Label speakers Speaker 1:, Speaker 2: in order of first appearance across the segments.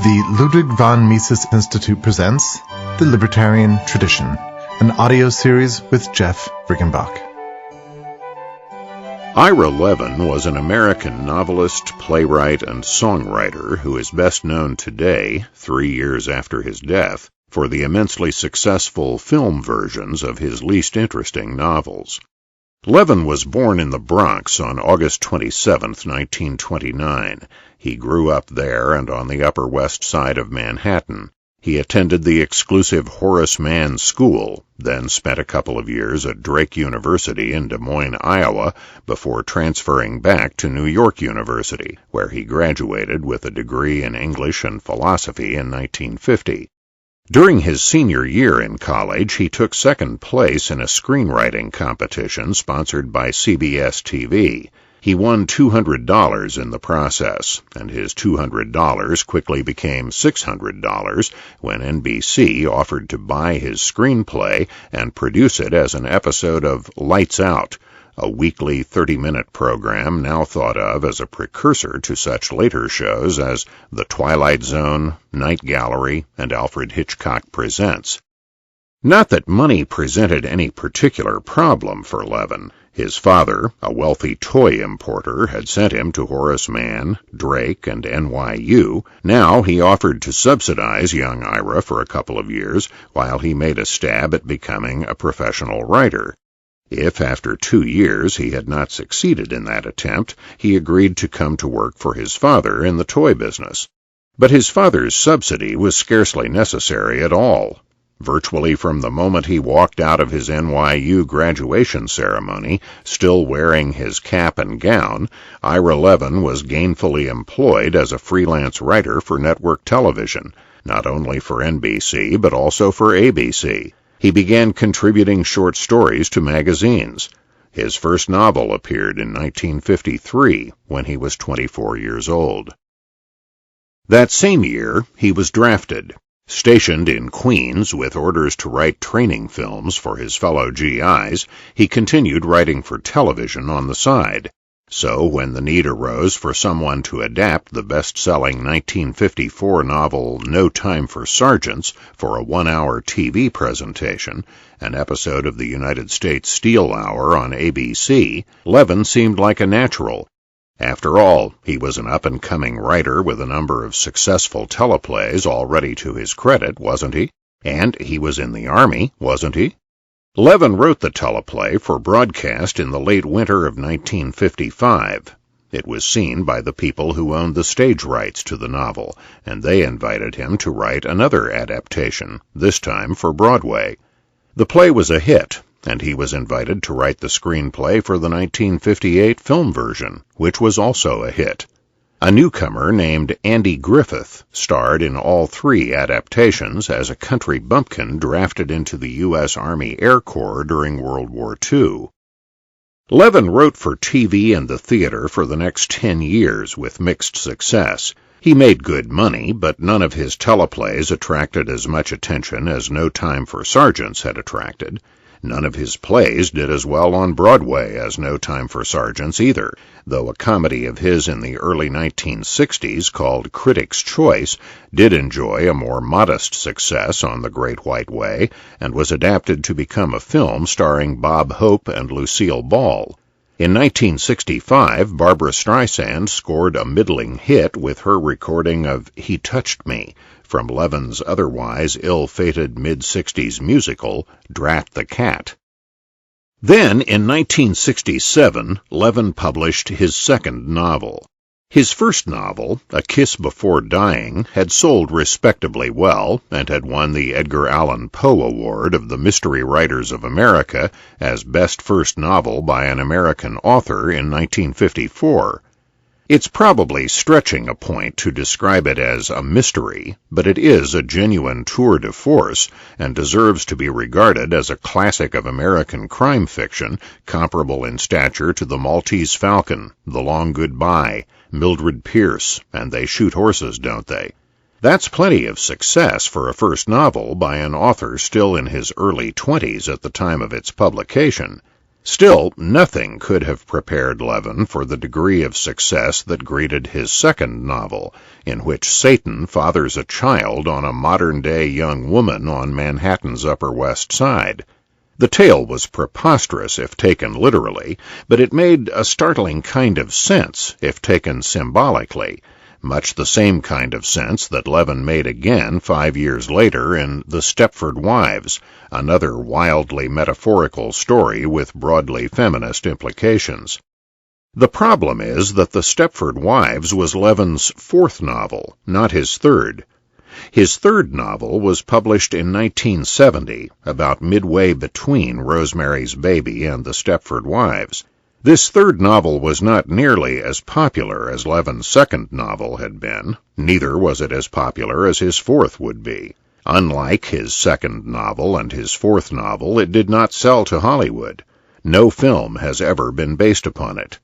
Speaker 1: The Ludwig von Mises Institute presents The Libertarian Tradition, an audio series with Jeff Riggenbach.
Speaker 2: Ira Levin was an American novelist, playwright, and songwriter who is best known today, 3 years after his death, for the immensely successful film versions of his least interesting novels. Levin was born in the Bronx on August 27, 1929. He grew up there and on the Upper West Side of Manhattan. He attended the exclusive Horace Mann School, then spent a couple of years at Drake University in Des Moines, Iowa, before transferring back to New York University, where he graduated with a degree in English and philosophy in 1950. During his senior year in college, he took second place in a screenwriting competition sponsored by CBS TV. He won $200 in the process, and his $200 quickly became $600 when NBC offered to buy his screenplay and produce it as an episode of Lights Out, a weekly 30-minute program now thought of as a precursor to such later shows as The Twilight Zone, Night Gallery, and Alfred Hitchcock Presents. Not that money presented any particular problem for Levin. His father, a wealthy toy importer, had sent him to Horace Mann, Drake, and NYU. Now he offered to subsidize young Ira for a couple of years while he made a stab at becoming a professional writer. If, after 2 years, he had not succeeded in that attempt, he agreed to come to work for his father in the toy business. But his father's subsidy was scarcely necessary at all. Virtually from the moment he walked out of his NYU graduation ceremony, still wearing his cap and gown, Ira Levin was gainfully employed as a freelance writer for network television, not only for NBC but also for ABC. He began contributing short stories to magazines. His first novel appeared in 1953, when he was 24 years old. That same year, he was drafted. Stationed in Queens with orders to write training films for his fellow GIs, he continued writing for television on the side. So when the need arose for someone to adapt the best-selling 1954 novel No Time for Sergeants for a 1-hour TV presentation, an episode of the United States Steel Hour on ABC, Levin seemed like a natural. After all, he was an up-and-coming writer with a number of successful teleplays already to his credit, wasn't he? And he was in the Army, wasn't he? Levin wrote the teleplay for broadcast in the late winter of 1955. It was seen by the people who owned the stage rights to the novel, and they invited him to write another adaptation, this time for Broadway. The play was a hit, and he was invited to write the screenplay for the 1958 film version, which was also a hit. A newcomer named Andy Griffith starred in all 3 adaptations as a country bumpkin drafted into the U.S. Army Air Corps during World War II. Levin wrote for TV and the theater for the next 10 years with mixed success. He made good money, but none of his teleplays attracted as much attention as No Time for Sergeants had attracted. None of his plays did as well on Broadway as No Time for Sergeants either, though a comedy of his in the early 1960s called Critics' Choice did enjoy a more modest success on the Great White Way and was adapted to become a film starring Bob Hope and Lucille Ball. In 1965, Barbra Streisand scored a middling hit with her recording of He Touched Me, from Levin's otherwise ill-fated mid-60s musical, Drat the Cat. Then, in 1967, Levin published his second novel. His first novel, A Kiss Before Dying, had sold respectably well and had won the Edgar Allan Poe Award of the Mystery Writers of America as Best First Novel by an American Author in 1954. It's probably stretching a point to describe it as a mystery, but it is a genuine tour de force and deserves to be regarded as a classic of American crime fiction, comparable in stature to The Maltese Falcon, The Long Goodbye, Mildred Pierce, and They Shoot Horses, Don't They? That's plenty of success for a first novel by an author still in his early 20s at the time of its publication. Still, nothing could have prepared Levin for the degree of success that greeted his second novel, in which Satan fathers a child on a modern-day young woman on Manhattan's Upper West Side. The tale was preposterous if taken literally, but it made a startling kind of sense if taken symbolically, much the same kind of sense that Levin made again 5 years later in The Stepford Wives, another wildly metaphorical story with broadly feminist implications. The problem is that The Stepford Wives was Levin's fourth novel, not his third. His third novel was published in 1970, about midway between Rosemary's Baby and The Stepford Wives. This third novel was not nearly as popular as Levin's second novel had been. Neither was it as popular as his fourth would be. Unlike his second novel and his fourth novel, it did not sell to Hollywood. No film has ever been based upon it.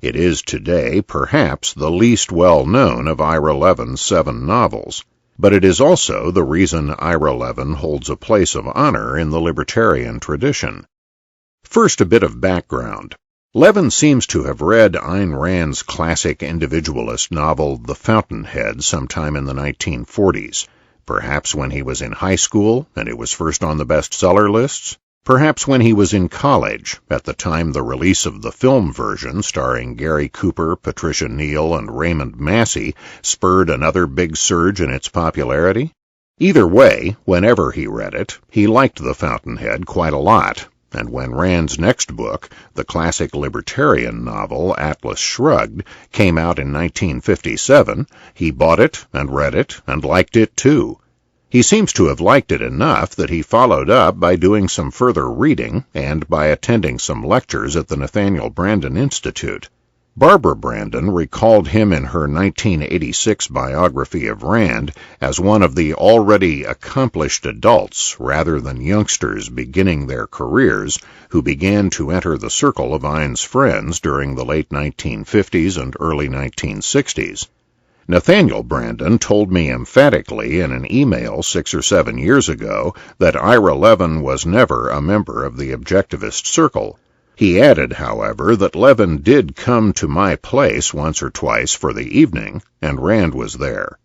Speaker 2: It is today perhaps the least well-known of Ira Levin's 7 novels, but it is also the reason Ira Levin holds a place of honor in the libertarian tradition. First, a bit of background. Levin seems to have read Ayn Rand's classic individualist novel The Fountainhead sometime in the 1940s, perhaps when he was in high school and it was first on the bestseller lists, perhaps when he was in college, at the time the release of the film version starring Gary Cooper, Patricia Neal, and Raymond Massey spurred another big surge in its popularity. Either way, whenever he read it, he liked The Fountainhead quite a lot. And when Rand's next book, the classic libertarian novel Atlas Shrugged, came out in 1957, he bought it and read it and liked it too. He seems to have liked it enough that he followed up by doing some further reading and by attending some lectures at the Nathaniel Branden Institute. Barbara Branden recalled him in her 1986 biography of Rand as one of the already accomplished adults, rather than youngsters beginning their careers, who began to enter the circle of Ayn's friends during the late 1950s and early 1960s. Nathaniel Branden told me emphatically in an email 6 or 7 years ago that Ira Levin was never a member of the objectivist circle. He added, however, that Levin did come to my place once or twice for the evening, and Rand was there.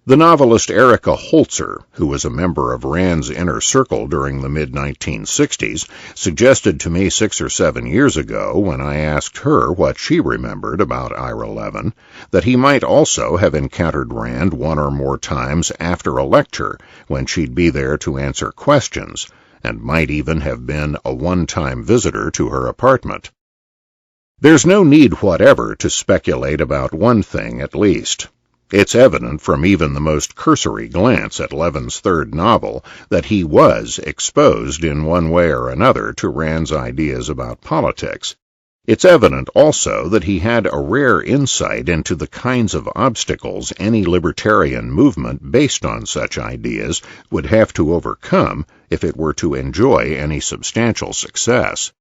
Speaker 2: The novelist Erica Holzer, who was a member of Rand's inner circle during the mid-1960s, suggested to me 6 or 7 years ago, when I asked her what she remembered about Ira Levin, that he might also have encountered Rand 1 or more times after a lecture, when she'd be there to answer questions, and might even have been a one-time visitor to her apartment. There's no need whatever to speculate about one thing, at least. It's evident from even the most cursory glance at Levin's third novel that he was exposed in one way or another to Rand's ideas about politics. It's evident also that he had a rare insight into the kinds of obstacles any libertarian movement based on such ideas would have to overcome if it were to enjoy any substantial success.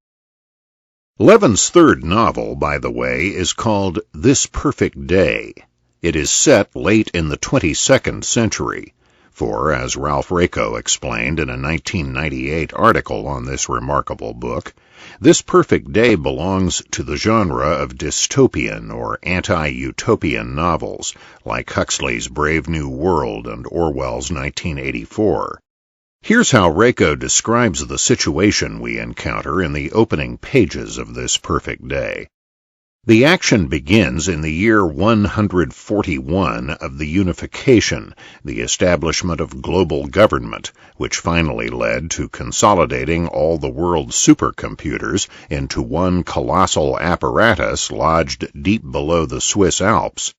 Speaker 2: Levin's third novel, by the way, is called This Perfect Day. It is set late in the 22nd century, for, as Ralph Raico explained in a 1998 article on this remarkable book, This Perfect Day belongs to the genre of dystopian or anti-utopian novels, like Huxley's Brave New World and Orwell's 1984. Here's how Raico describes the situation we encounter in the opening pages of This Perfect Day. The action begins in the year 141 of the unification, the establishment of global government, which finally led to consolidating all the world's supercomputers into one colossal apparatus lodged deep below the Swiss Alps.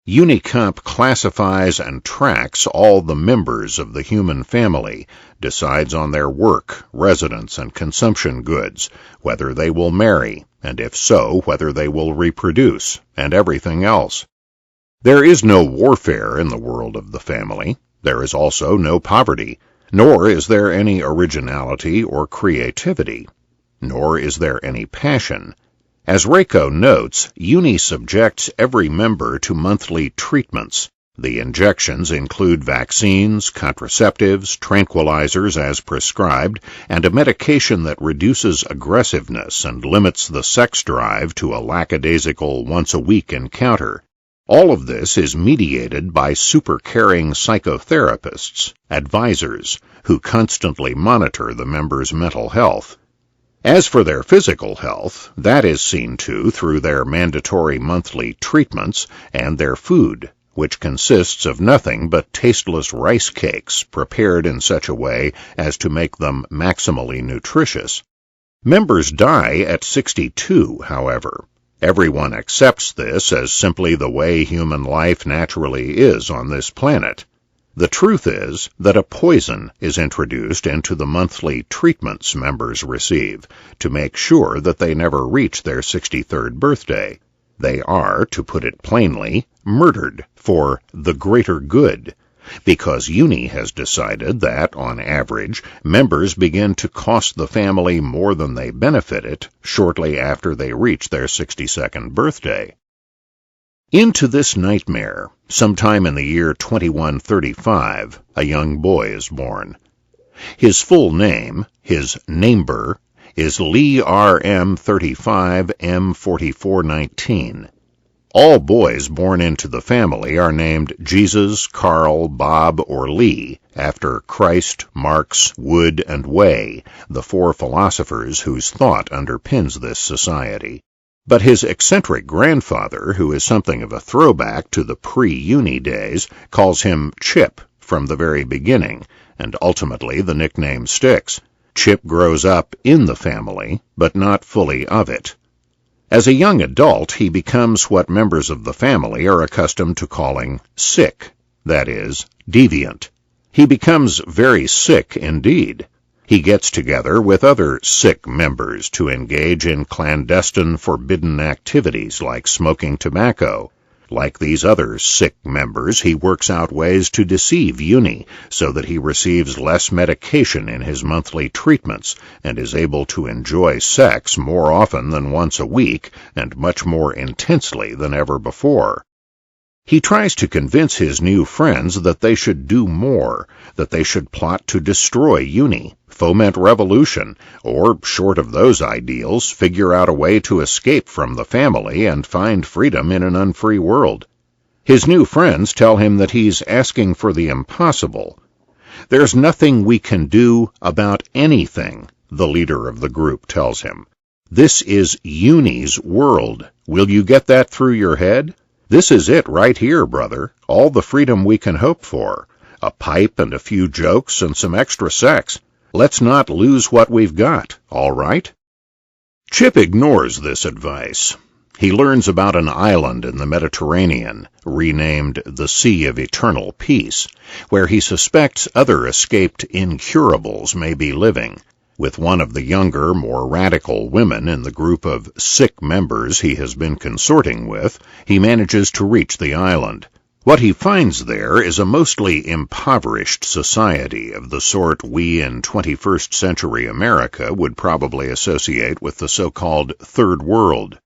Speaker 2: Unicomp classifies and tracks all the members of the human family, decides on their work, residence, and consumption goods, whether they will marry, and if so, whether they will reproduce, and everything else. There is no warfare in the world of the family. There is also no poverty, nor is there any originality or creativity, nor is there any passion. As Raico notes, Uni subjects every member to monthly treatments, The injections include vaccines, contraceptives, tranquilizers as prescribed, and a medication that reduces aggressiveness and limits the sex drive to a lackadaisical once-a-week encounter. All of this is mediated by super-caring psychotherapists, advisors, who constantly monitor the members' mental health. As for their physical health, that is seen to through their mandatory monthly treatments and their food, which consists of nothing but tasteless rice cakes prepared in such a way as to make them maximally nutritious. Members die at 62, however. Everyone accepts this as simply the way human life naturally is on this planet. The truth is that a poison is introduced into the monthly treatments members receive to make sure that they never reach their 63rd birthday. They are, to put it plainly, murdered for the greater good, because Uni has decided that, on average, members begin to cost the family more than they benefit it shortly after they reach their 62nd birthday. Into this nightmare, sometime in the year 2135, a young boy is born. His full name, his namber, is Lee R.M. 35 M. 4419. All boys born into the family are named Jesus, Carl, Bob, or Lee, after Christ, Marx, Wood, and Way, the four philosophers whose thought underpins this society. But his eccentric grandfather, who is something of a throwback to the pre-Uni days, calls him Chip from the very beginning, and ultimately the nickname sticks. Chip grows up in the family, but not fully of it. As a young adult, he becomes what members of the family are accustomed to calling sick, that is, deviant. He becomes very sick indeed. He gets together with other sick members to engage in clandestine, forbidden activities like smoking tobacco. Like these other sick members, he works out ways to deceive Uni so that he receives less medication in his monthly treatments and is able to enjoy sex more often than once a week and much more intensely than ever before. He tries to convince his new friends that they should do more, that they should plot to destroy Uni, foment revolution, or, short of those ideals, figure out a way to escape from the family and find freedom in an unfree world. His new friends tell him that he's asking for the impossible. There's nothing we can do about anything, the leader of the group tells him. This is Uni's world. Will you get that through your head? This is it right here, brother, all the freedom we can hope for. A pipe and a few jokes and some extra sex. Let's not lose what we've got, all right? Chip ignores this advice. He learns about an island in the Mediterranean, renamed the Sea of Eternal Peace, where he suspects other escaped incurables may be living. With one of the younger, more radical women in the group of sick members he has been consorting with, he manages to reach the island. What he finds there is a mostly impoverished society of the sort we in 21st century America would probably associate with the so-called Third World.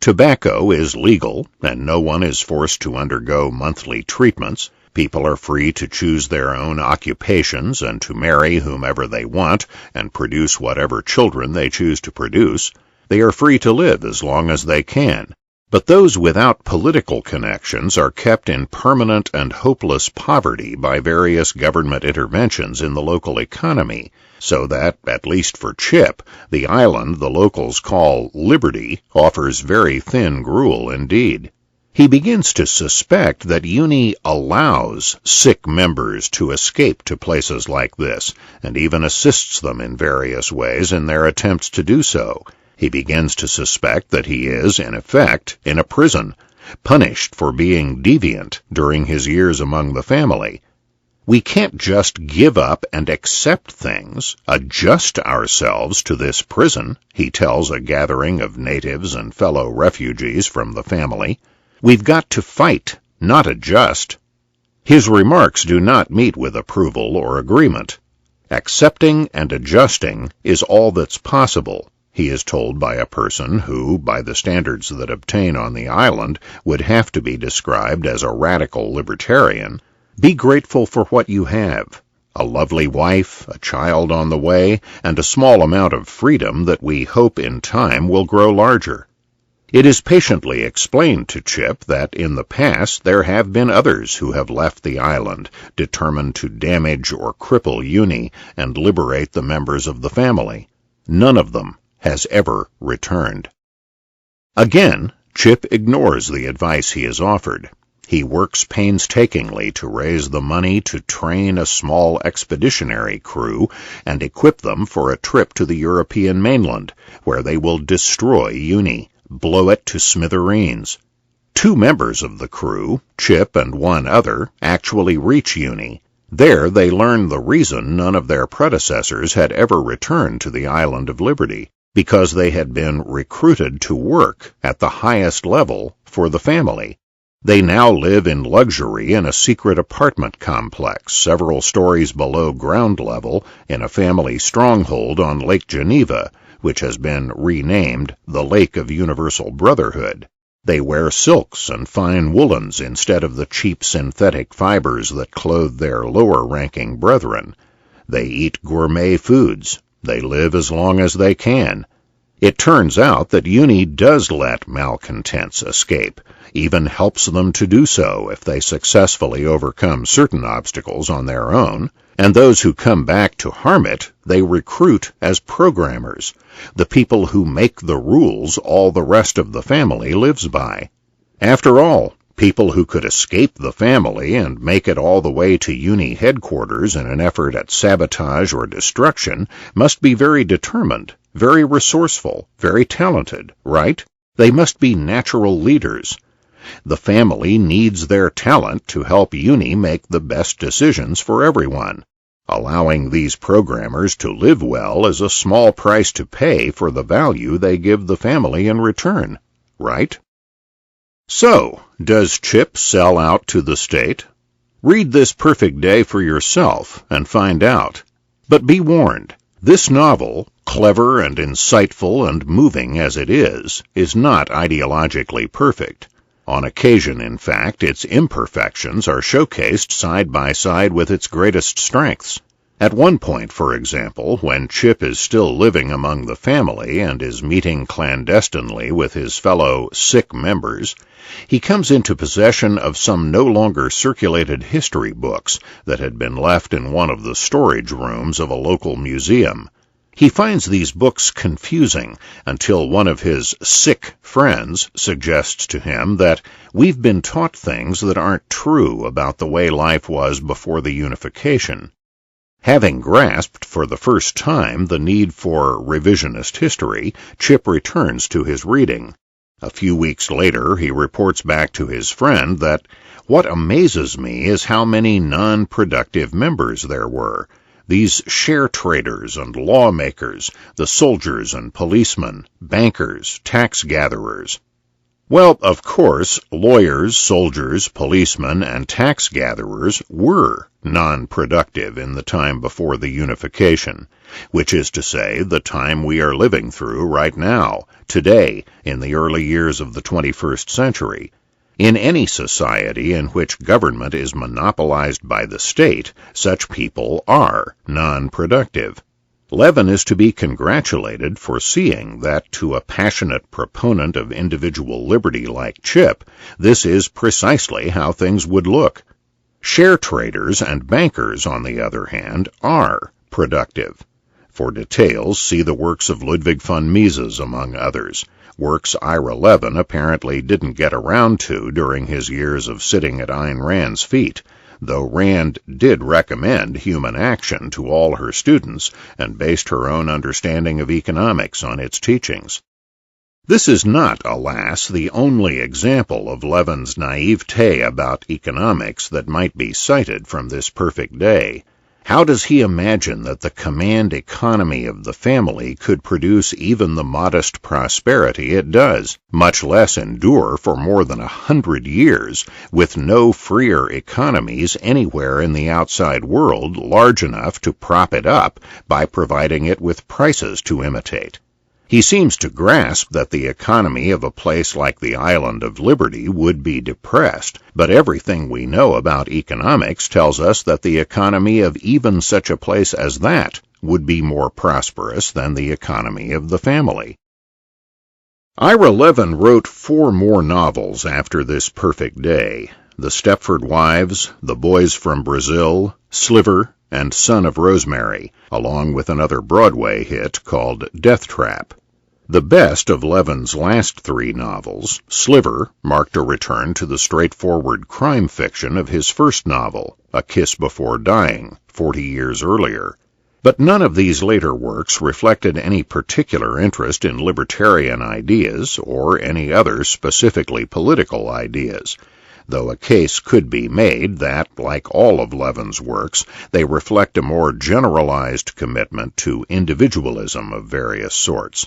Speaker 2: Tobacco is legal, and no one is forced to undergo monthly treatments. People are free to choose their own occupations and to marry whomever they want and produce whatever children they choose to produce. They are free to live as long as they can. But those without political connections are kept in permanent and hopeless poverty by various government interventions in the local economy, so that, at least for Chip, the island the locals call Liberty offers very thin gruel indeed. He begins to suspect that Uni allows sick members to escape to places like this, and even assists them in various ways in their attempts to do so. He begins to suspect that he is, in effect, in a prison, punished for being deviant during his years among the family. We can't just give up and accept things, adjust ourselves to this prison, he tells a gathering of natives and fellow refugees from the family. We've got to fight, not adjust. His remarks do not meet with approval or agreement. Accepting and adjusting is all that's possible. He is told by a person who, by the standards that obtain on the island, would have to be described as a radical libertarian, "Be grateful for what you have. A lovely wife, a child on the way, and a small amount of freedom that we hope in time will grow larger." It is patiently explained to Chip that in the past there have been others who have left the island, determined to damage or cripple Uni and liberate the members of the family. None of them has ever returned. Again, Chip ignores the advice he is offered. He works painstakingly to raise the money to train a small expeditionary crew and equip them for a trip to the European mainland, where they will destroy Uni, blow it to smithereens. 2 members of the crew, Chip and 1 other, actually reach Uni. There they learn the reason none of their predecessors had ever returned to the Island of Liberty, because they had been recruited to work at the highest level for the family. They now live in luxury in a secret apartment complex several stories below ground level in a family stronghold on Lake Geneva, which has been renamed the Lake of Universal Brotherhood. They wear silks and fine woolens instead of the cheap synthetic fibers that clothe their lower-ranking brethren. They eat gourmet foods. They live as long as they can. It turns out that Uni does let malcontents escape, even helps them to do so if they successfully overcome certain obstacles on their own, and those who come back to harm it they recruit as programmers, the people who make the rules all the rest of the family lives by. After all, people who could escape the family and make it all the way to Uni headquarters in an effort at sabotage or destruction must be very determined, very resourceful, very talented, right? They must be natural leaders. The family needs their talent to help Uni make the best decisions for everyone. Allowing these programmers to live well is a small price to pay for the value they give the family in return, right? So, does Chip sell out to the state? Read This Perfect Day for yourself and find out. But be warned, this novel, clever and insightful and moving as it is not ideologically perfect. On occasion, in fact, its imperfections are showcased side by side with its greatest strengths. At one point, for example, when Chip is still living among the family and is meeting clandestinely with his fellow sick members, he comes into possession of some no longer circulated history books that had been left in one of the storage rooms of a local museum. He finds these books confusing until one of his sick friends suggests to him that we've been taught things that aren't true about the way life was before the unification. Having grasped for the first time the need for revisionist history, Chip returns to his reading. A few weeks later, he reports back to his friend that, "What amazes me is how many non-productive members there were. These share traders and lawmakers, the soldiers and policemen, bankers, tax gatherers." Well, of course, lawyers, soldiers, policemen, and tax gatherers were non-productive in the time before the unification, which is to say, the time we are living through right now, today, in the early years of the 21st century. In any society in which government is monopolized by the state, such people are non-productive. Levin is to be congratulated for seeing that to a passionate proponent of individual liberty like Chip, this is precisely how things would look. Share traders and bankers, on the other hand, are productive. For details, see the works of Ludwig von Mises, among others, works Ira Levin apparently didn't get around to during his years of sitting at Ayn Rand's feet, though Rand did recommend human action to all her students and based her own understanding of economics on its teachings. This is not, alas, the only example of Levin's naivete about economics that might be cited from this perfect day. How does he imagine that the command economy of the family could produce even the modest prosperity it does, much less endure for more than 100 years, with no freer economies anywhere in the outside world large enough to prop it up by providing it with prices to imitate? He seems to grasp that the economy of a place like the Island of Liberty would be depressed, but everything we know about economics tells us that the economy of even such a place as that would be more prosperous than the economy of the family. Ira Levin wrote 4 more novels after this perfect day: The Stepford Wives, The Boys from Brazil, Sliver, and Son of Rosemary, along with another Broadway hit called Death Trap. The best of Levin's last 3 novels, Sliver, marked a return to the straightforward crime fiction of his first novel, A Kiss Before Dying, 40 years earlier. But none of these later works reflected any particular interest in libertarian ideas or any other specifically political ideas, though a case could be made that, like all of Levin's works, they reflect a more generalized commitment to individualism of various sorts.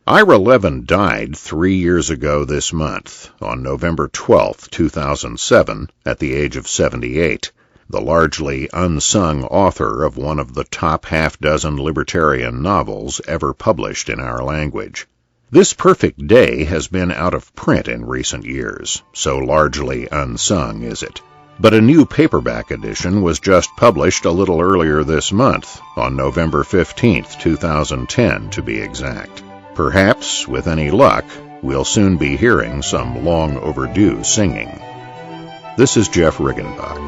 Speaker 2: Ira Levin died 3 years ago this month, on November 12, 2007, at the age of 78, the largely unsung author of one of the top half-dozen libertarian novels ever published in our language. This perfect day has been out of print in recent years, so largely unsung is it. But a new paperback edition was just published a little earlier this month, on November 15, 2010 to be exact. Perhaps, with any luck, we'll soon be hearing some long overdue singing. This is Jeff Riggenbach.